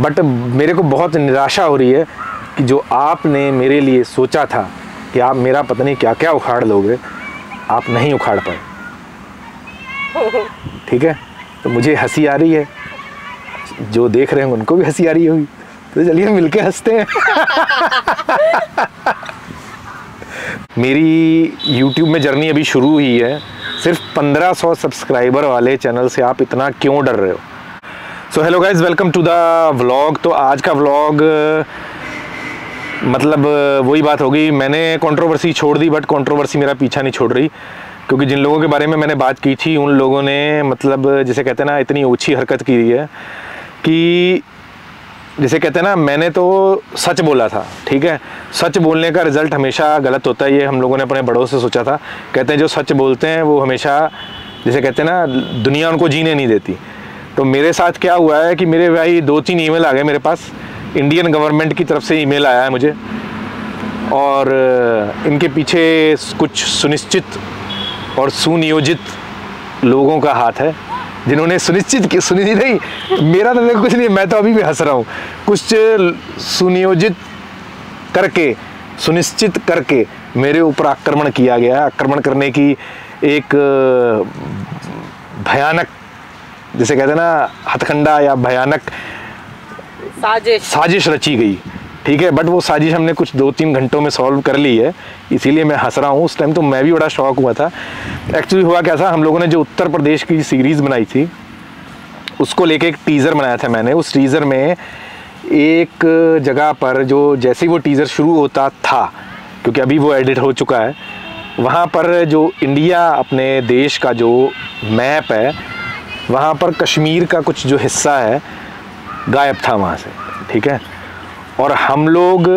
But मेरे को बहुत निराशा हो रही है कि जो आपने मेरे लिए सोचा था कि आप मेरा पता नहीं क्या क्या उखाड़ लोगे, आप नहीं उखाड़ पाए। ठीक है, तो मुझे हंसी आ रही है, जो देख रहे हैं उनको भी हंसी आ रही होगी, तो चलिए मिलके हंसते हैं। मेरी YouTube में जर्नी अभी शुरू हुई है। सिर्फ 1500 सब्सक्राइबर वाले चैनल से आप इतना क्यों डर रहे हो? So hello guys, welcome to the vlog. तो आज का व्लॉग मतलब वही बात होगी, मैंने कंट्रोवर्सी छोड़ दी, बट कंट्रोवर्सी मेरा पीछा नहीं छोड़ रही, क्योंकि जिन लोगों के बारे में मैंने बात की थी उन लोगों ने मतलब जिसे कहते हैं ना इतनी ओछी हरकत की है कि जिसे कहते हैं ना, मैंने तो सच बोला था। ठीक है, सच बोलने का रिज़ल्ट हमेशा गलत होता है, ये हम लोगों ने अपने बड़ों से सोचा था। कहते हैं जो सच बोलते हैं वो हमेशा जिसे कहते हैं ना दुनिया उनको जीने नहीं देती। तो मेरे साथ क्या हुआ है कि मेरे भाई 2-3 ईमेल आ गए मेरे पास, इंडियन गवर्नमेंट की तरफ से ईमेल आया है मुझे, और इनके पीछे कुछ सुनिश्चित और सुनियोजित लोगों का हाथ है, जिन्होंने सुनिश्चित नहीं, मेरा तो देखो कुछ नहीं, मैं तो अभी भी हंस रहा हूँ। कुछ सुनियोजित करके, सुनिश्चित करके मेरे ऊपर आक्रमण किया गया। आक्रमण करने की एक भयानक जिसे कहते हैं ना हथकंडा या भयानक साजिश रची गई। ठीक है, बट वो साजिश हमने कुछ 2-3 घंटों में सॉल्व कर ली है, इसीलिए मैं हंस रहा हूँ। उस टाइम तो मैं भी बड़ा शौक हुआ था। एक्चुअली हुआ क्या था, हम लोगों ने जो उत्तर प्रदेश की सीरीज़ बनाई थी उसको लेके एक टीज़र बनाया था मैंने। उस टीज़र में एक जगह पर जो जैसे ही वो टीज़र शुरू होता था, क्योंकि अभी वो एडिट हो चुका है, वहाँ पर जो इंडिया अपने देश का जो मैप है, वहाँ पर कश्मीर का कुछ जो हिस्सा है गायब था वहाँ से। ठीक है, और हम लोग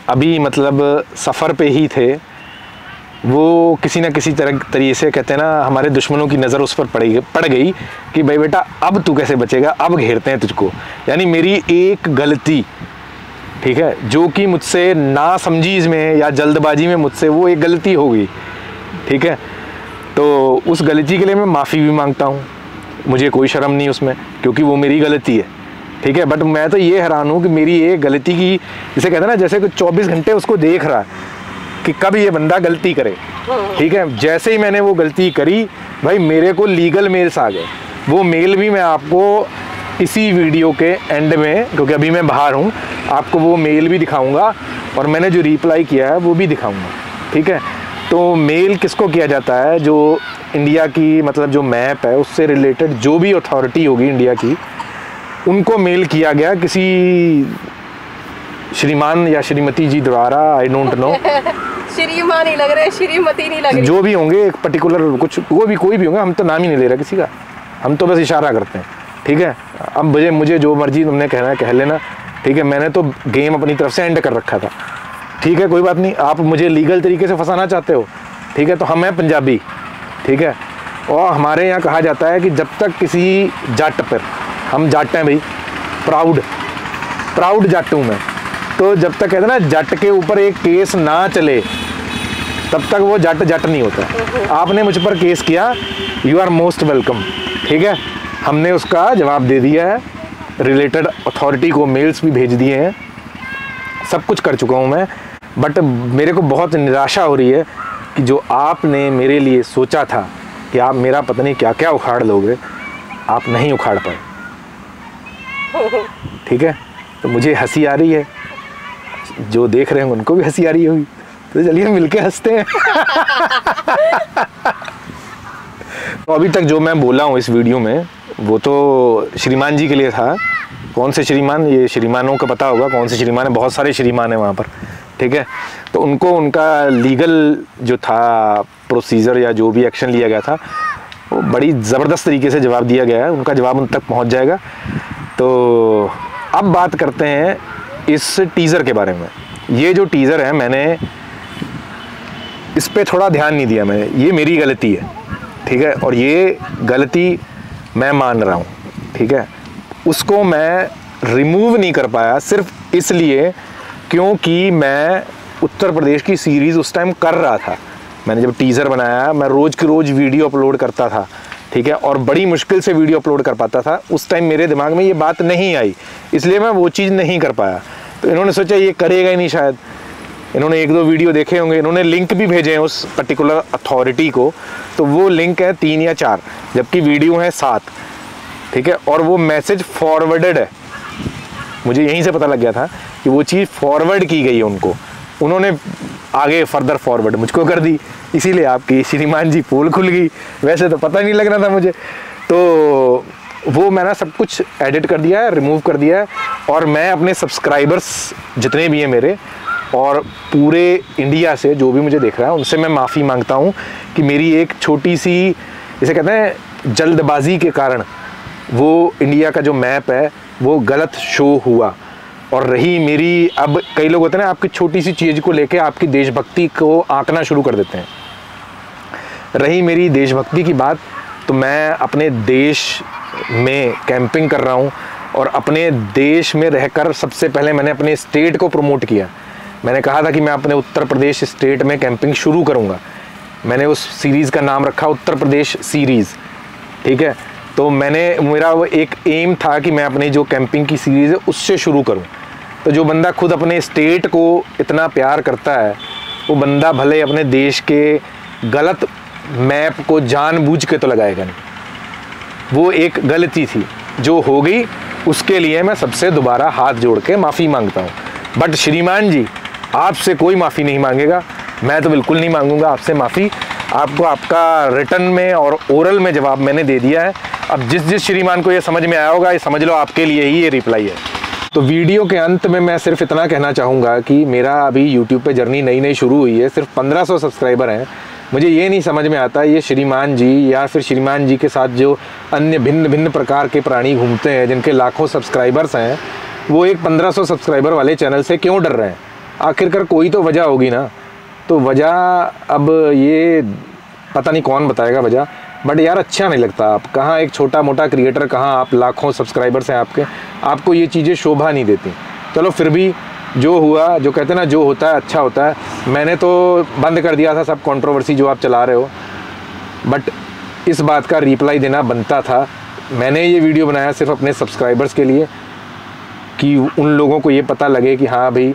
अभी मतलब सफ़र पे ही थे। वो किसी न किसी तरीके से कहते हैं ना हमारे दुश्मनों की नज़र उस पर पड़ गई कि भाई बेटा अब तू कैसे बचेगा, अब घेरते हैं तुझको। यानी मेरी एक गलती, ठीक है, जो कि मुझसे ना समझी में या जल्दबाजी में मुझसे वो एक गलती हो गई। ठीक है, तो उस गलती के लिए मैं माफ़ी भी मांगता हूँ, मुझे कोई शर्म नहीं उसमें, क्योंकि वो मेरी गलती है। ठीक है, बट मैं तो ये हैरान हूँ कि मेरी ये गलती की जिसे कहते हैं ना, जैसे कि 24 घंटे उसको देख रहा है कि कब ये बंदा गलती करे। ठीक है, जैसे ही मैंने वो गलती करी भाई मेरे को लीगल मेल्स आ गए। वो मेल भी मैं आपको इसी वीडियो के एंड में, क्योंकि अभी मैं बाहर हूँ, आपको वो मेल भी दिखाऊंगा और मैंने जो रिप्लाई किया है वो भी दिखाऊंगा। ठीक है, तो मेल किसको किया जाता है, जो इंडिया की मतलब जो मैप है उससे रिलेटेड जो भी अथॉरिटी होगी इंडिया की, उनको मेल किया गया किसी श्रीमान या श्रीमती जी द्वारा, आई डोंट नो। श्रीमान ही लग रहे हैं, श्रीमती नहीं लग रही। जो भी होंगे एक पर्टिकुलर कुछ, वो भी कोई भी होंगे, हम तो नाम ही नहीं ले रहे किसी का, हम तो बस इशारा करते हैं। ठीक है, अब मुझे जो मर्जी तुमने कहना है कह लेना। ठीक है, मैंने तो गेम अपनी तरफ से एंड कर रखा था। ठीक है, कोई बात नहीं, आप मुझे लीगल तरीके से फंसाना चाहते हो। ठीक है, तो हम हैं पंजाबी। ठीक है, और हमारे यहाँ कहा जाता है कि जब तक किसी जट पर, हम जट हैं भाई, प्राउड जट हूँ मैं, तो जब तक कहते हैं ना जट के ऊपर एक केस ना चले तब तक वो जट नहीं होता। आपने मुझ पर केस किया, यू आर मोस्ट वेलकम। ठीक है, हमने उसका जवाब दे दिया है, रिलेटेड अथॉरिटी को मेल्स भी भेज दिए हैं, सब कुछ कर चुका हूँ मैं। बट मेरे को बहुत निराशा हो रही है कि जो आपने मेरे लिए सोचा था कि आप मेरा पता नहीं क्या क्या उखाड़ लोगे, आप नहीं उखाड़ पाए। ठीक है, तो मुझे हंसी आ रही है, जो देख रहे हैं उनको भी हंसी आ रही होगी, तो चलिए मिलके हंसते हैं। तो अभी तक जो मैं बोला हूँ इस वीडियो में वो तो श्रीमान जी के लिए था। कौन से श्रीमान, ये श्रीमानों का पता होगा कौन से श्रीमान है, बहुत सारे श्रीमान हैं वहाँ पर। ठीक है, तो उनको उनका लीगल जो था प्रोसीजर या जो भी एक्शन लिया गया था वो बड़ी ज़बरदस्त तरीके से जवाब दिया गया है, उनका जवाब उन तक पहुँच जाएगा। तो अब बात करते हैं इस टीज़र के बारे में। ये जो टीज़र है, मैंने इस पे थोड़ा ध्यान नहीं दिया मैंने, ये मेरी गलती है। ठीक है, और ये गलती मैं मान रहा हूँ। ठीक है, उसको मैं रिमूव नहीं कर पाया सिर्फ इसलिए क्योंकि मैं उत्तर प्रदेश की सीरीज़ उस टाइम कर रहा था। मैंने जब टीज़र बनाया, मैं रोज़ की रोज़ वीडियो अपलोड करता था। ठीक है, और बड़ी मुश्किल से वीडियो अपलोड कर पाता था। उस टाइम मेरे दिमाग में ये बात नहीं आई, इसलिए मैं वो चीज़ नहीं कर पाया। तो इन्होंने सोचा ये करेगा ही नहीं शायद, इन्होंने 1-2 वीडियो देखे होंगे, इन्होंने लिंक भी भेजे हैं उस पर्टिकुलर अथॉरिटी को, तो वो लिंक है 3 या 4, जबकि वीडियो है 7, ठीक है, और वो मैसेज फॉरवर्डेड है। मुझे यहीं से पता लग गया था कि वो चीज़ फॉरवर्ड की गई है उनको, उन्होंने आगे फर्दर फॉरवर्ड मुझको कर दी, इसीलिए आपकी श्रीमान जी पोल खुल गई। वैसे तो पता नहीं लग रहा था मुझे, तो वो मैंने सब कुछ एडिट कर दिया है, रिमूव कर दिया है, और मैं अपने सब्सक्राइबर्स जितने भी हैं मेरे और पूरे इंडिया से जो भी मुझे देख रहा है उनसे मैं माफ़ी मांगता हूँ कि मेरी एक छोटी सी, जिसे कहते हैं जल्दबाजी के कारण, वो इंडिया का जो मैप है वो गलत शो हुआ। और रही मेरी, अब कई लोग होते हैं ना आपकी छोटी सी चीज़ को लेके आपकी देशभक्ति को आंकना शुरू कर देते हैं, रही मेरी देशभक्ति की बात, तो मैं अपने देश में कैंपिंग कर रहा हूँ और अपने देश में रहकर सबसे पहले मैंने अपने स्टेट को प्रमोट किया। मैंने कहा था कि मैं अपने उत्तर प्रदेश स्टेट में कैंपिंग शुरू करूँगा, मैंने उस सीरीज़ का नाम रखा उत्तर प्रदेश सीरीज़, ठीक है। तो मेरा वो एक एम था कि मैं अपनी जो कैंपिंग की सीरीज़ है उससे शुरू करूं। तो जो बंदा खुद अपने स्टेट को इतना प्यार करता है, वो बंदा भले अपने देश के गलत मैप को जानबूझ के तो लगाएगा नहीं। वो एक गलती थी जो हो गई, उसके लिए मैं सबसे दोबारा हाथ जोड़ के माफ़ी मांगता हूँ। बट श्रीमान जी आपसे कोई माफ़ी नहीं मांगेगा, मैं तो बिल्कुल नहीं मांगूंगा आपसे माफ़ी। आपको आपका रिटर्न में और ओरल में जवाब मैंने दे दिया है। अब जिस श्रीमान को ये समझ में आया होगा, ये समझ लो आपके लिए ही ये रिप्लाई है। तो वीडियो के अंत में मैं सिर्फ इतना कहना चाहूँगा कि मेरा अभी यूट्यूब पे जर्नी नई शुरू हुई है, सिर्फ 1500 सब्सक्राइबर हैं। मुझे ये नहीं समझ में आता ये श्रीमान जी या फिर श्रीमान जी के साथ जो अन्य भिन्न प्रकार के प्राणी घूमते हैं जिनके लाखों सब्सक्राइबर्स हैं, वो एक 1500 सब्सक्राइबर वाले चैनल से क्यों डर रहे हैं। आखिरकार कोई तो वजह होगी ना। तो वजह अब ये पता नहीं कौन बताएगा वजह, बट यार अच्छा नहीं लगता। आप कहाँ एक छोटा मोटा क्रिएटर, कहाँ आप लाखों सब्सक्राइबर्स हैं आपके, आपको ये चीज़ें शोभा नहीं देती। चलो फिर भी जो हुआ, जो कहते हैं ना जो होता है अच्छा होता है। मैंने तो बंद कर दिया था सब कंट्रोवर्सी जो आप चला रहे हो, बट इस बात का रिप्लाई देना बनता था। मैंने ये वीडियो बनाया सिर्फ अपने सब्सक्राइबर्स के लिए कि उन लोगों को ये पता लगे कि हाँ भाई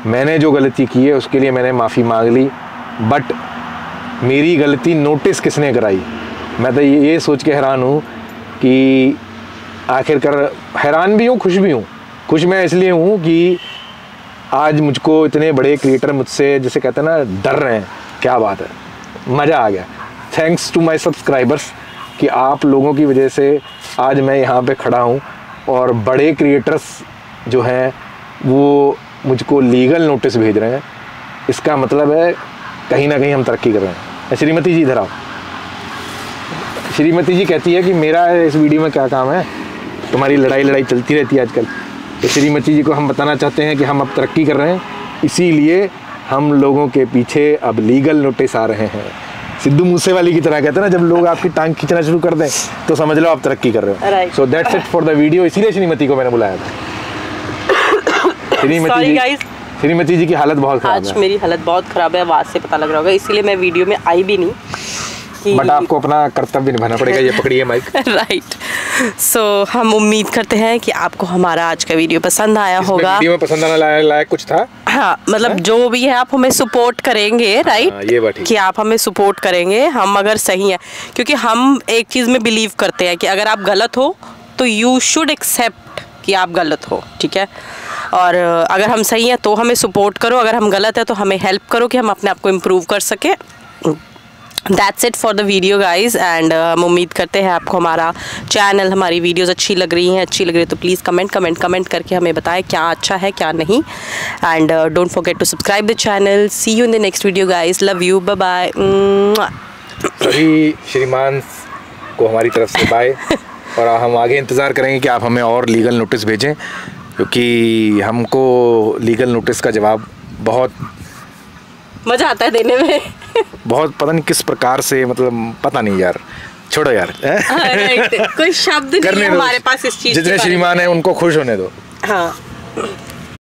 मैंने जो गलती की है उसके लिए मैंने माफ़ी मांग ली। बट मेरी गलती नोटिस किसने कराई, मैं तो ये सोच के हैरान हूँ कि आखिरकार हैरान भी हूँ, खुश भी हूँ। खुश मैं इसलिए हूँ कि आज मुझको इतने बड़े क्रिएटर मुझसे जैसे कहते हैं ना डर रहे हैं। क्या बात है, मज़ा आ गया। थैंक्स टू माय सब्सक्राइबर्स कि आप लोगों की वजह से आज मैं यहाँ पे खड़ा हूँ और बड़े क्रिएटर्स जो हैं वो मुझको लीगल नोटिस भेज रहे हैं। इसका मतलब है कहीं ना कहीं हम तरक्की कर रहे हैं। श्रीमती जी इधर आओ। श्रीमती जी कहती है कि मेरा इस वीडियो में क्या काम है, तुम्हारी लड़ाई चलती रहती है आजकल। तो श्रीमती जी को हम बताना चाहते हैं कि हम अब तरक्की कर रहे हैं, इसीलिए हम लोगों के पीछे अब लीगल नोटिस आ रहे हैं। सिद्धू मूसेवाली की तरह कहते हैं ना, जब लोग आपकी टांग खींचना शुरू कर दें तो समझ लो आप तरक्की कर रहे हो। So that's it for the video. इसीलिए श्रीमती को मैंने बुलाया था। श्रीमती जी की हालत बहुत खराब है। आज मेरी हालत बहुत खराब है, आवाज़ से पता लग रहा होगा, इसीलिए मैं वीडियो में आई भी नहीं। बट आपको अपना कर्तव्य निभाना पड़ेगा। ये पकड़िए माइक। राइट। सो हम उम्मीद करते हैं कि आपको हमारा आज का वीडियो पसंद आया होगा। वीडियो में पसंद आने लायक कुछ था? हाँ, मतलब जो भी है आप हमें सपोर्ट करेंगे, राइट। ये बात कि आप हमें सपोर्ट करेंगे, हम अगर सही है, क्योंकि हम एक चीज़ में बिलीव करते हैं कि अगर आप गलत हो तो यू शुड एक्सेप्ट कि आप गलत हो, ठीक है। और अगर हम सही हैं तो हमें सपोर्ट करो, अगर हम गलत है तो हमें हेल्प करो कि हम अपने आप को इम्प्रूव कर सकें। That's it for the video guys. And हम उम्मीद करते हैं आपको हमारा चैनल, हमारी वीडियोस अच्छी लग रही है तो प्लीज़ कमेंट करके हमें बताएं क्या अच्छा है क्या नहीं। And don't forget to subscribe the channel. See you in the next video guys. Love you, bye bye. सभी श्रीमान को हमारी तरफ से बाय। और हम आगे इंतज़ार करेंगे कि आप हमें और लीगल नोटिस भेजें, क्योंकि हमको लीगल नोटिस का जवाब बहुत मज़ा आता है देने में। बहुत पता नहीं किस प्रकार से, मतलब पता नहीं यार, छोड़ो यार। कोई शब्द नहीं है हमारे पास इस चीज़। जितने श्रीमान हैं उनको खुश होने दो। हाँ।